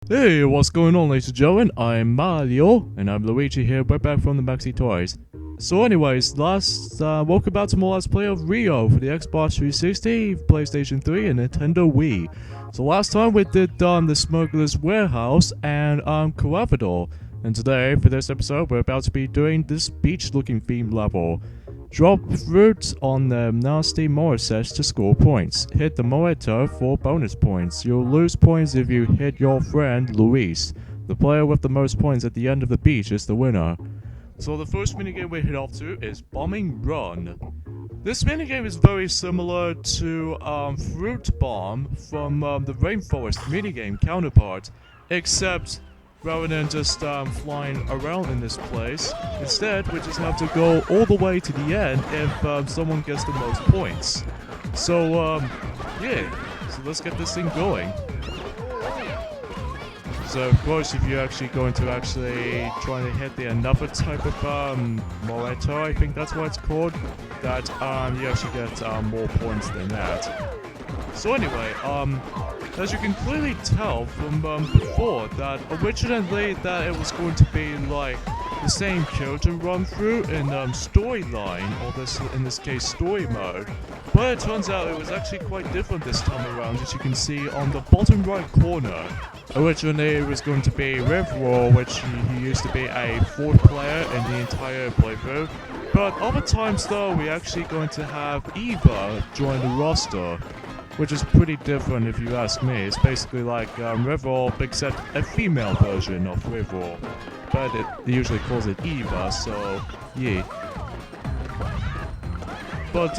Hey, what's going on, ladies and gentlemen? I'm Mario, and I'm Luigi here. We're back from the Maxi Toys. So anyways, welcome back to more Let's Play of Rio for the Xbox 360, PlayStation 3, and Nintendo Wii. So last time we did the Smuggler's Warehouse and Corregidor. And today, for this episode, we're about to be doing this beach-looking theme level. Drop fruit on the nasty Morissette to score points. Hit the Moretto for bonus points. You'll lose points if you hit your friend Luis. The player with the most points at the end of the beach is the winner. So the first minigame we head off to is Bombing Run. This minigame is very similar to Fruit Bomb from the Rainforest minigame counterpart, except rather than just flying around in this place, instead we just have to go all the way to the end if someone gets the most points. So, yeah. So let's get this thing going. So, of course, if you're actually going to try to hit another type of Moretto, I think that's what it's called, that you actually get more points than that. So anyway, as you can clearly tell from before, that originally that it was going to be like the same character run through in storyline, or in this case story mode, but it turns out it was actually quite different this time around. As you can see on the bottom right corner, originally it was going to be Riverwall, which he used to be a fourth player in the entire playthrough, but other times though we're actually going to have Eva join the roster, which is pretty different if you ask me. It's basically like Riverwall, except a female version of Riverwall. But it usually calls it Eva, so yeah. But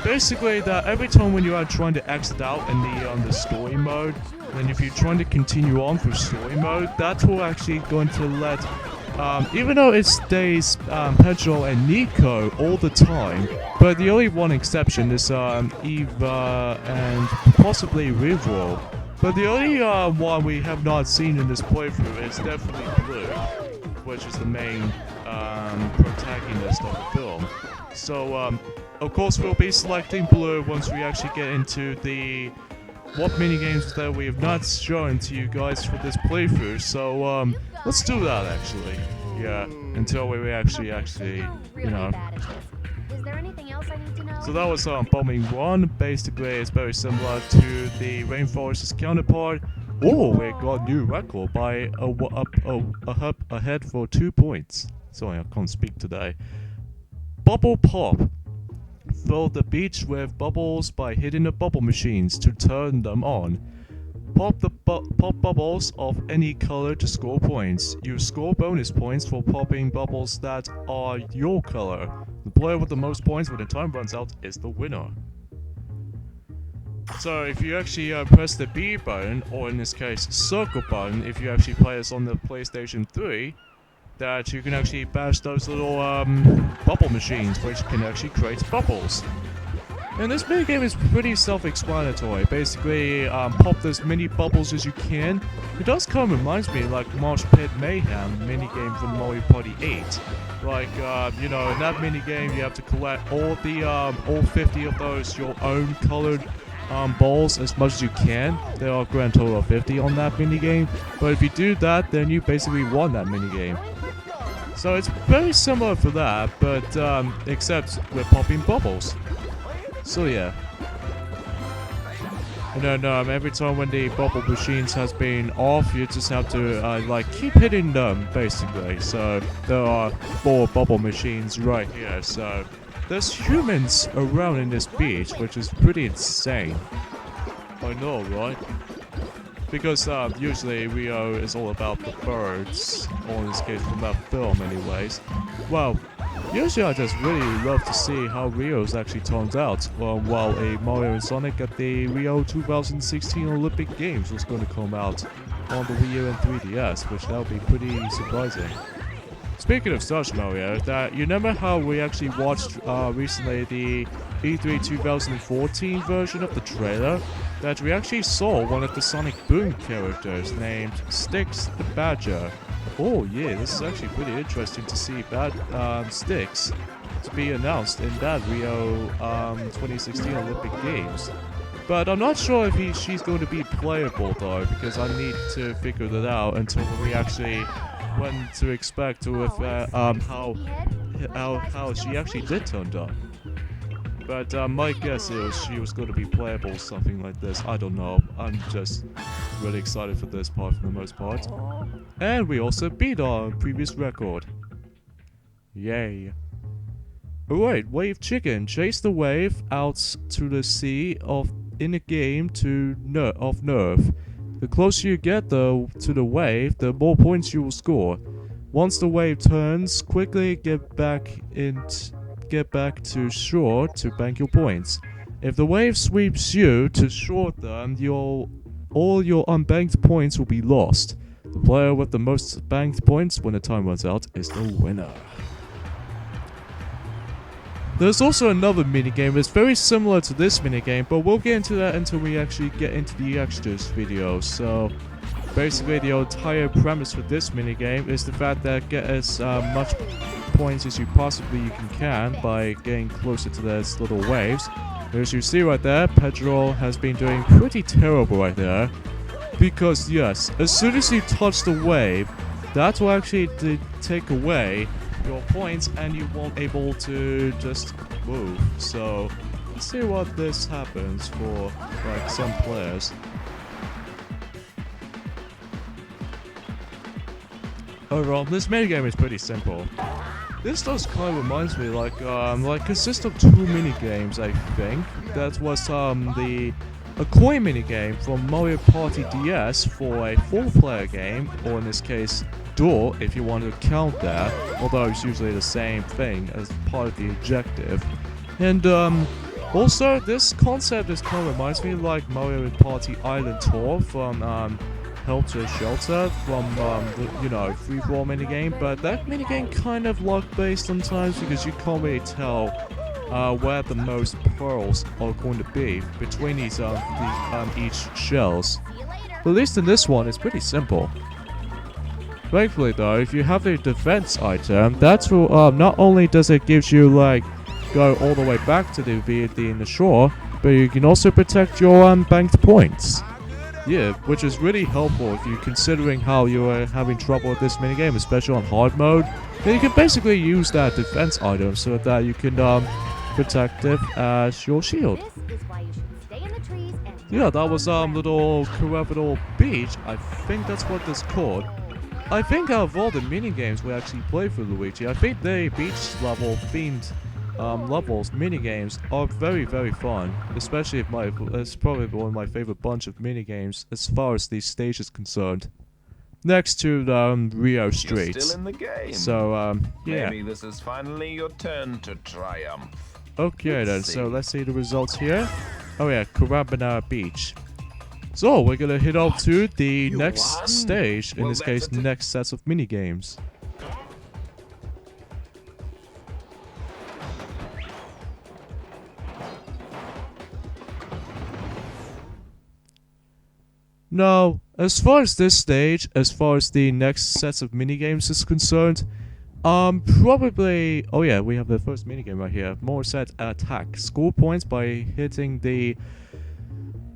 basically that every time when you are trying to exit out in the story mode, and if you're trying to continue on through story mode, that will actually going to let even though it stays Pedro and Nico all the time, but the only one exception is Eva and possibly Riverwall. But the only one we have not seen in this playthrough is definitely Blue, which is the main protagonist of the film. So of course we'll be selecting Blue once we actually get into what minigames that we have not shown to you guys for this playthrough. So let's do that actually. Yeah, until we actually, you know. Is there anything else I need to know? So that was Bombing 1. Basically, it's very similar to the Rainforest's counterpart. Oh, we got a new record by ahead for 2 points. Sorry, I can't speak today. Bubble Pop. Fill the beach with bubbles by hitting the bubble machines to turn them on. Pop bubbles of any color to score points. You score bonus points for popping bubbles that are your color. The player with the most points when the time runs out is the winner. So if you actually press the B button, or in this case circle button, if you actually play this on the PlayStation 3, that you can actually bash those little bubble machines, which can actually create bubbles. And this minigame is pretty self-explanatory. Basically, pop as many bubbles as you can. It does kind of reminds me like Marsh Pit Mayhem minigame from Mario Party 8. Like, you know, in that minigame you have to collect all 50 of those your own colored balls as much as you can. There are a grand total of 50 on that minigame. But if you do that, then you basically won that minigame. So it's very similar for that, but except we're popping bubbles. So yeah. And then every time when the bubble machines has been off, you just have to like keep hitting them basically. So there are 4 bubble machines right here. So there's humans around in this beach, which is pretty insane. I know, right? Because usually Rio is all about the birds, or in this case from that film anyways. Well, usually I just really love to see how Rio's actually turns out while a Mario and Sonic at the Rio 2016 Olympic Games was going to come out on the Wii U and 3DS, which that would be pretty surprising. Speaking of such, Mario, that you remember how we actually watched recently the E3 2014 version of the trailer? That we actually saw one of the Sonic Boom characters named Styx the Badger. Oh yeah, this is actually pretty interesting to see Styx to be announced in that Rio 2016 Olympic Games. But I'm not sure if she's going to be playable though, because I need to figure that out until we actually when to expect to how she actually did turn up. But my guess is she was going to be playable, something like this. I don't know. I'm just really excited for this part for the most part. And we also beat our previous record. Yay. Alright, wave chicken. Chase the wave out to the sea in a game of Nerf. The closer you get to the wave, the more points you will score. Once the wave turns, quickly get back to shore to bank your points. If the wave sweeps you to shore, then all your unbanked points will be lost. The player with the most banked points when the time runs out is the winner. There's also another minigame that's very similar to this minigame, but we'll get into that until we actually get into the extras video. So basically the entire premise for this minigame is the fact that get as much points as you possibly can by getting closer to those little waves. As you see right there, Pedro has been doing pretty terrible right there. Because yes, as soon as you touch the wave, that will actually take away your points and you won't able to just move. So let's see what this happens for like some players. Overall, this minigame is pretty simple. This does kind of reminds me like consists of 2 minigames, I think. That was a coin minigame from Mario Party DS for a 4-player game, or in this case, duel if you want to count that, although it's usually the same thing as part of the objective. And also this concept is kind of reminds me like Mario Party Island Tour from Helter Shelter from the free-for-all minigame, but that minigame kind of luck-based sometimes because you can't really tell where the most pearls are going to be between these each shells. But at least in this one, it's pretty simple. Thankfully though, if you have a defense item, that will not only does it gives you like go all the way back to the VD in the shore, but you can also protect your unbanked points. Yeah, which is really helpful if you're considering how you are having trouble with this minigame, especially on hard mode. Then you can basically use that defense item so that you can protect it as your shield. Yeah, that was little Copacabana beach. I think that's what it's called. I think out of all the minigames we actually played for Luigi, I think the beach level themed levels, minigames are very, very fun. Especially if it's probably one of my favorite bunch of minigames as far as the stage is concerned. Next to Rio Street. You're still in the game. So yeah. Maybe this is finally your turn to triumph. Okay then, so let's see the results here. Oh yeah, Copacabana Beach. So we're gonna head up to the next stage, in this case, next sets of minigames. Now, as far as this stage, as far as the next sets of minigames is concerned, probably... Oh yeah, we have the first minigame right here. More set attack. Score points by hitting the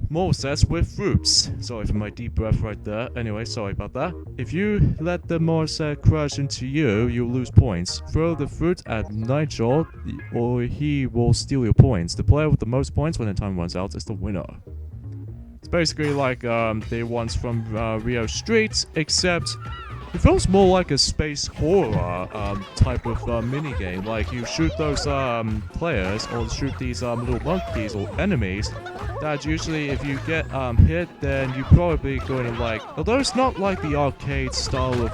more sets with fruits. Sorry for my deep breath right there. Anyway, sorry about that. If you let the more set crash into you, you'll lose points. Throw the fruit at Nigel, or he will steal your points. The player with the most points when the time runs out is the winner. It's basically like the ones from Rio Street, except it feels more like a space horror type of minigame. Like you shoot those players or shoot these little monkeys or enemies that usually if you get hit, then you're probably going to like... Although it's not like the arcade style of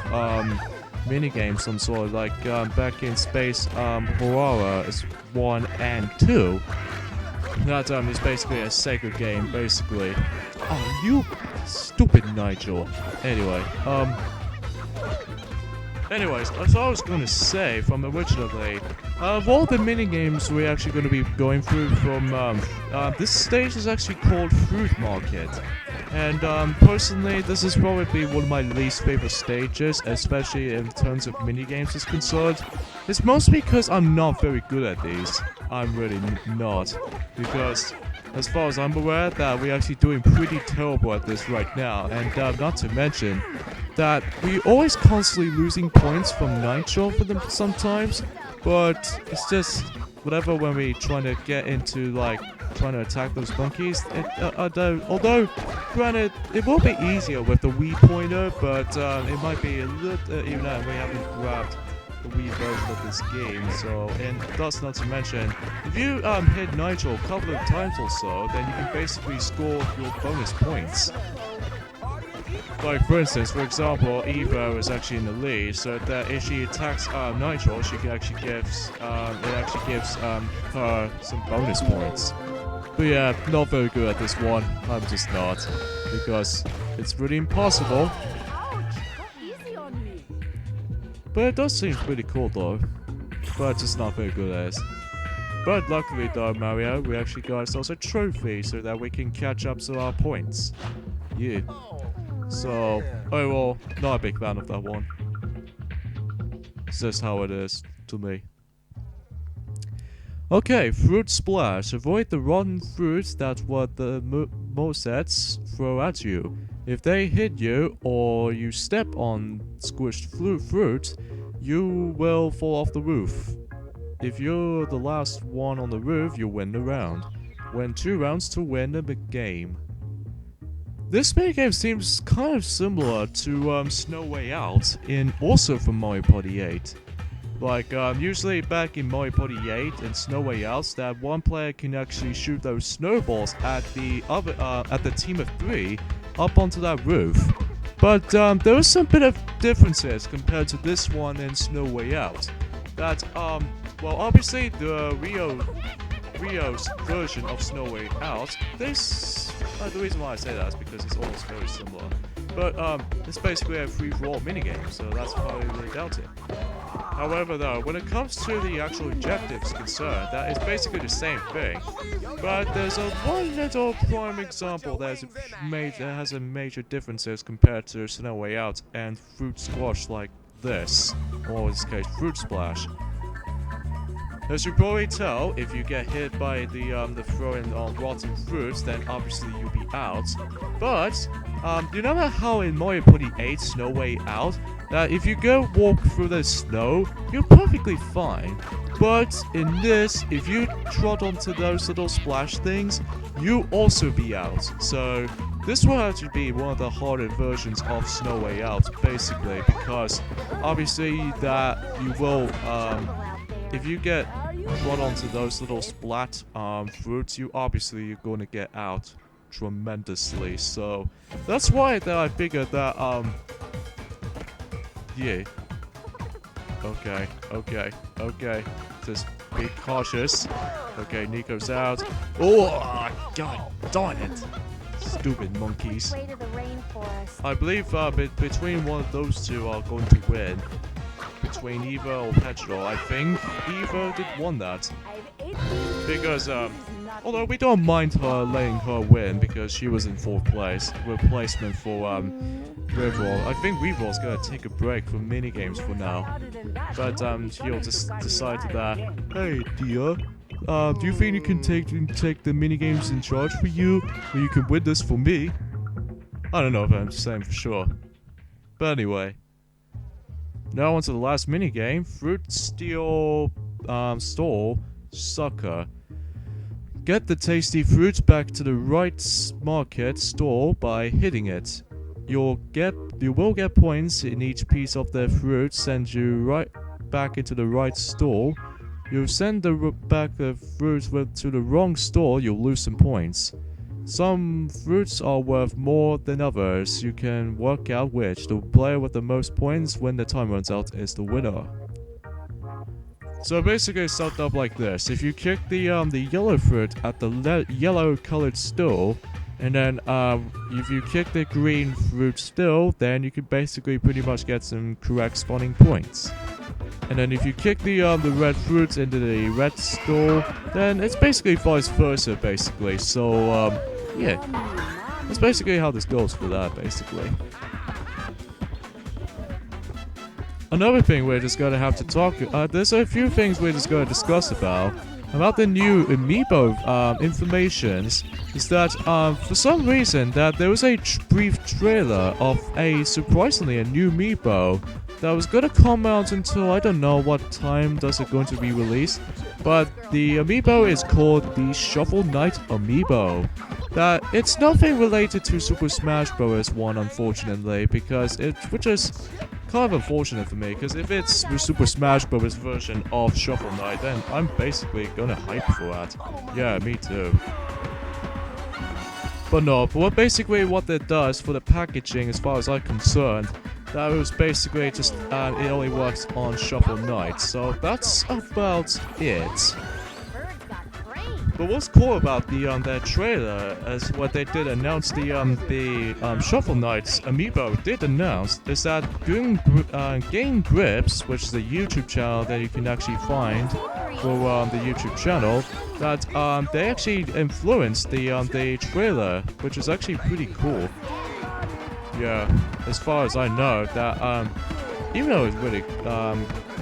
minigames, some sort of like back in Space Horror is 1 and 2. That is basically a Sega game, basically. Oh, you stupid Nigel. Anyway, anyways, as I was gonna say from originally, of all the minigames we're actually gonna be going through from, this stage is actually called Fruit Market. And, personally, this is probably one of my least favorite stages, especially in terms of minigames is concerned. It's mostly because I'm not very good at these. I'm really not. Because as far as I'm aware, that we're actually doing pretty terrible at this right now. And not to mention that we always constantly losing points from Nitro for them sometimes. But it's just whatever when we trying to get into like trying to attack those monkeys. Although granted, it will be easier with the Wii pointer, but it might be a little even though we haven't grabbed the Wii version of this game. So, and thus not to mention, if you hit Nitro a couple of times or so, then you can basically score your bonus points. Like for instance, for example, Eva is actually in the lead, so that if she attacks Nitro, she actually gives her some bonus points. But yeah, not very good at this one. I'm just not, because it's really impossible. But it does seem pretty cool though. But just not very good at it. But luckily though, Mario, we actually got ourselves a trophy so that we can catch up to our points. Yeah. So, overall, not a big fan of that one. It's just how it is to me. Okay, Fruit Splash. Avoid the rotten fruits that what the mosets throw at you. If they hit you or you step on squished fruit, you will fall off the roof. If you're the last one on the roof, you win the round. Win 2 rounds to win the game. This minigame seems kind of similar to Snow Way Out, also from Mario Party 8. Like, usually back in Mario Party 8 and Snow Way Out, that one player can actually shoot those snowballs at the team of 3 up onto that roof. But there was some bit of differences compared to this one and Snow Way Out. That, well, obviously the Rio's version of Snow Way Out, this, the reason why I say that is because it's almost very similar. But it's basically a free-for-all minigame, so that's why I really doubt it. However though, when it comes to the actual objectives concerned, that is basically the same thing. But there's one little prime example that has a major differences compared to Snow Way Out and Fruit Squash like this, or in this case, Fruit Splash. As you probably tell, if you get hit by the throwing on rotten fruits, then obviously you'll be out. But you know how in Mario Party 8 Snow Way Out, that if you go walk through the snow, you're perfectly fine. But in this, if you trot onto those little splash things, you also be out. So this will actually be one of the harder versions of Snow Way Out, basically, because obviously that you will if you get brought onto those little splat fruits, you're going to get out tremendously. So that's why that I figured that yeah. Okay. Just be cautious. Okay, Nico's out. Oh, god darn it. Stupid monkeys. I believe between one of those two are going to win. Between Eva or Petrol. I think Eva did won that. Because, although we don't mind her letting her win because she was in 4th place. Replacement for, Riverall. I think Riverall's gonna take a break from minigames for now. But, she'll just decide that, hey, dear, do you think you can take the minigames in charge for you? Or you can win this for me? I don't know if I'm saying for sure. But anyway. Now onto the last minigame, Fruit Steal Stall Sucker. Get the tasty fruits back to the right market stall by hitting it. You will get points in each piece of the fruit send you right back into the right stall. You send back the fruits to the wrong stall, you'll lose some points. Some fruits are worth more than others. You can work out which. The player with the most points when the time runs out is the winner. So basically it's set up like this. If you kick the yellow fruit at the yellow colored stool, and then if you kick the green fruit still, then you can basically pretty much get some correct spawning points. And then if you kick the red fruits into the red stool, then it's basically vice versa, basically. So yeah, that's basically how this goes for that, basically. Another thing we're just gonna have to talk. There's a few things we're just gonna discuss about. about the new amiibo informations is that for some reason that there was a brief trailer of a surprisingly a new amiibo that was gonna come out until I don't know what time does it going to be released, but the amiibo is called the Shovel Knight amiibo. That it's nothing related to Super Smash Bros. 1, unfortunately, because which is kind of unfortunate for me, because if it's the Super Smash Bros. Version of Shovel Knight, then I'm basically gonna hype for that. Yeah, me too. But no, but basically what it does for the packaging, as far as I'm concerned, that was basically just, it only works on Shovel Knight, so that's about it. But what's cool about their trailer is what they did announce the Shovel Knight's amiibo did announce is that Game Grips, which is a YouTube channel that you can actually find for the YouTube channel, that they actually influenced the trailer, which is actually pretty cool. Yeah, as far as I know, that even though it's really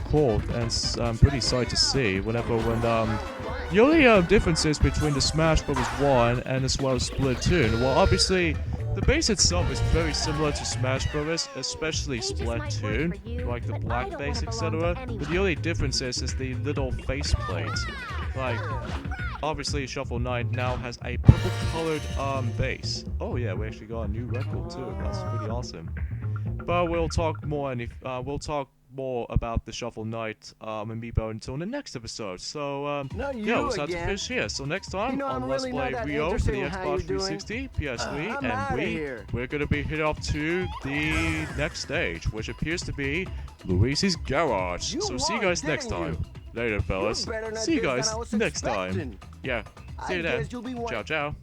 cool and pretty sight to see when the only differences between the Smash Bros. 1 and as well as Splatoon, well, obviously, the base itself is very similar to Smash Bros., especially Splatoon, like the black base, etc. But the only difference is the little faceplate. Like, obviously, Shovel Knight now has a purple-colored base. Oh yeah, we actually got a new record too. That's pretty awesome. But we'll talk more, and we'll talk more about the Shovel Knight amiibo until the next episode. So yeah, we'll start to finish here. So next time on Let's Play Rio for the Xbox 360, PS3, and we're gonna be headed off to the next stage, which appears to be Luigi's Garage. So see you guys next time. Later, fellas. See you guys next time. Yeah, see you then. Ciao, ciao.